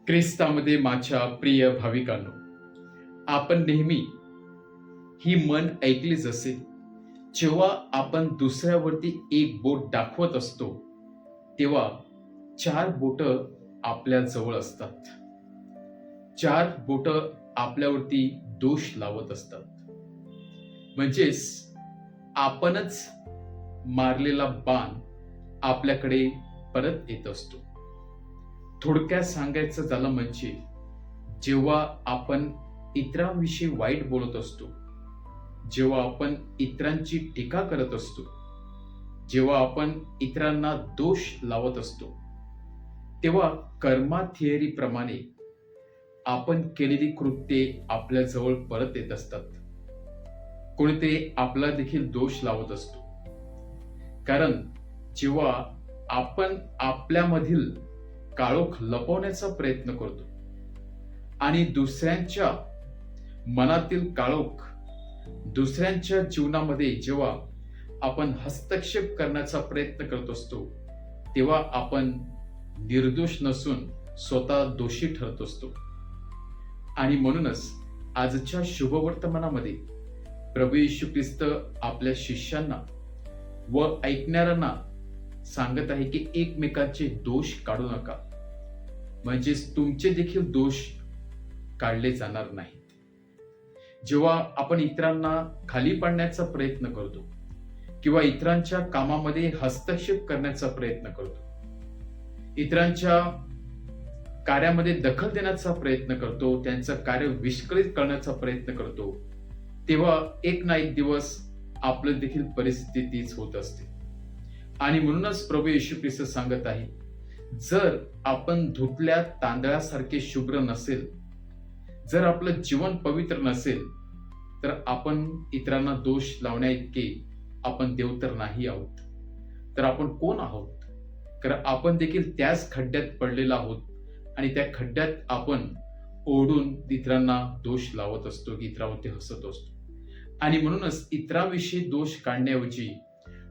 ख्रिस्तामध्ये माझ्या प्रिय भाविकांनो, आपण नेहमी ही म्हण ऐकलीच असेल. जेव्हा आपण दुसऱ्यावरती एक बोट दाखवत असतो, तेव्हा चार बोट आपल्या जवळ असतात. चार बोट आपल्यावरती दोष लावत असतात. म्हणजेच आपणच मारलेला बाण आपल्याकडे परत येत असतो. थोडक्यात सांगायचं झालं म्हणजे जेव्हा आपण इतरांविषयी वाईट बोलत असतो, जेव्हा आपण इतरांची टीका करत असतो, जेव्हा आपण इतरांना दोष लावत असतो, तेव्हा कर्मा थिअरी प्रमाणे आपण केलेली कृत्ये आपल्याजवळ परत येत असतात. कोणीतरी आपला देखील दोष लावत असतो. कारण जेव्हा आपण आपल्यामधील काळोख लपवण्याचा प्रयत्न करतो आणि दुसऱ्यांच्या मनातील काळोख, दुसऱ्यांच्या जीवनामध्ये जेव्हा आपण हस्तक्षेप करण्याचा प्रयत्न करत असतो, तेव्हा आपण निर्दोष नसून स्वतः दोषी ठरत असतो. आणि म्हणूनच आजच्या शुभवर्तमानामध्ये प्रभू येशू ख्रिस्त आपल्या शिष्यांना व ऐकणाऱ्यांना सांगत आहे की एकमेकांचे दोष काढू नका, म्हणजेच तुमचे देखील दोष काढले जाणार नाहीत. जेव्हा आपण इतरांना खाली पाडण्याचा प्रयत्न करतो किंवा इतरांच्या कामामध्ये हस्तक्षेप करण्याचा प्रयत्न करतो, इतरांच्या कार्यामध्ये दखल देण्याचा प्रयत्न करतो, त्यांचं कार्य विस्कळीत करण्याचा प्रयत्न करतो, तेव्हा एक ना एक दिवस आपलं देखील परिस्थिती तीच होत असते. आणि म्हणूनच प्रभू येशू ख्रिस्त सांगत आहे, जर आपण धुतल्या तांदळासारखे शुभ्र नसेल, जर आपलं जीवन पवित्र नसेल, तर आपण इतरांना दोष लावण्या इतके आपण देव तर नाही आहोत. तर आपण कोण आहोत? कारण आपण देखील त्याच खड्ड्यात पडलेला आहोत आणि त्या खड्ड्यात आपण ओढून इतरांना दोष लावत असतो, की इतरांवरती हसत असतो. आणि म्हणूनच इतरांविषयी दोष काढण्याऐवजी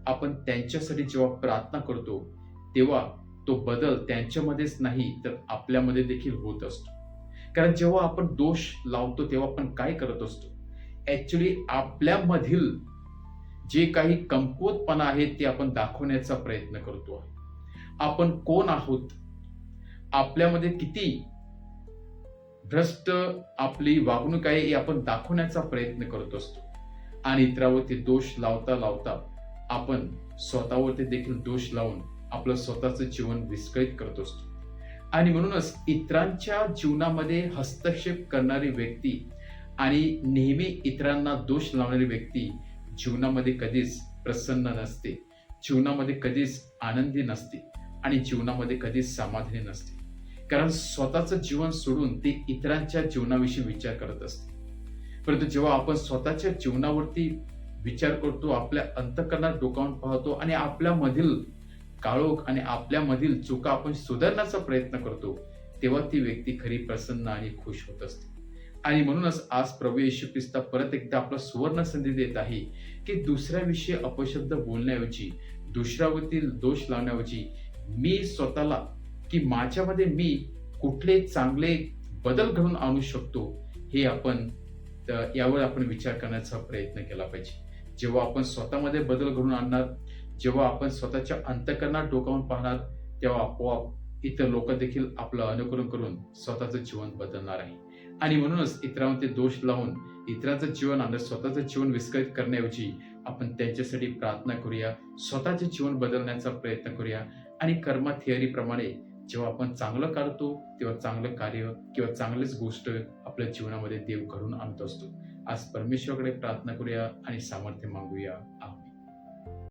आपण त्यांच्यासाठी जेव्हा प्रार्थना करतो, तेव्हा तो बदल त्यांच्यामध्येच नाही तर आपल्यामध्ये देखील होत असतो. कारण जेव्हा आपण दोष लावतो तेव्हा आपण काय करत असतो? ऍक्च्युली आपल्यामधील जे काही कमकुवतपणा आहे ते आपण दाखवण्याचा प्रयत्न करतो आहे. आपण कोण आहोत, आपल्यामध्ये किती भ्रष्ट आपली वागणूक आहे हे आपण दाखवण्याचा प्रयत्न करत असतो. आणि इतरांवरती दोष लावता लावता आपण स्वतःवरती देखील दोष लावून आपलं स्वतःचं जीवन विस्कळीत करत असतो. आणि म्हणूनच इतरांच्या जीवनामध्ये हस्तक्षेप करणारी व्यक्ती आणि नेहमी इतरांना दोष लावणारी व्यक्ती जीवनामध्ये कधीच प्रसन्न नसते, जीवनामध्ये कधीच आनंदी नसते आणि जीवनामध्ये कधीच समाधानी नसते. कारण स्वतःचं जीवन सोडून ते इतरांच्या जीवनाविषयी विचार करत असते. परंतु जेव्हा आपण स्वतःच्या जीवनावरती विचार करतो, आपल्या अंतःकरणात डोकावून पाहतो आणि आपल्यामधील काळोख आणि आपल्यामधील चुका आपण सुधारण्याचा प्रयत्न करतो, तेव्हा ती व्यक्ती खरी प्रसन्न आणि खुश होत असते. आणि म्हणूनच आज प्रभू येशू ख्रिस्त परत एकदा आपला सुवर्ण संधी देत आहे की दुसऱ्याविषयी अपशब्द बोलण्याऐवजी, दुसऱ्यावरती दोष लावण्याऐवजी मी स्वतःला की माझ्यामध्ये मी कुठले चांगले बदल घडून आणू शकतो, हे आपण यावर आपण विचार करण्याचा प्रयत्न केला पाहिजे. जेव्हा आपण स्वतःमध्ये बदल घडून आणणार, जेव्हा आपण स्वतःच्या अंतःकरणात डोकावून पाहणार, तेव्हा आपोआप इतर लोक देखील आपलं अनुकरण करून स्वतःचं जीवन बदलणार आहे. आणि म्हणूनच इतरांवरती दोष लावून इतरांचं जीवन आणि स्वतःचं जीवन विस्कळीत करण्याऐवजी आपण त्यांच्यासाठी प्रार्थना करूया, स्वतःचे जीवन बदलण्याचा प्रयत्न करूया. आणि कर्मा थिअरी प्रमाणे जेव्हा आपण चांगलं करतो तेव्हा चांगलं कार्य किंवा चांगलीच गोष्ट आपल्या जीवनामध्ये देव घडून आणत असतो. आज परमेश्वराकडे प्रार्थना करूया आणि सामर्थ्य मागूया.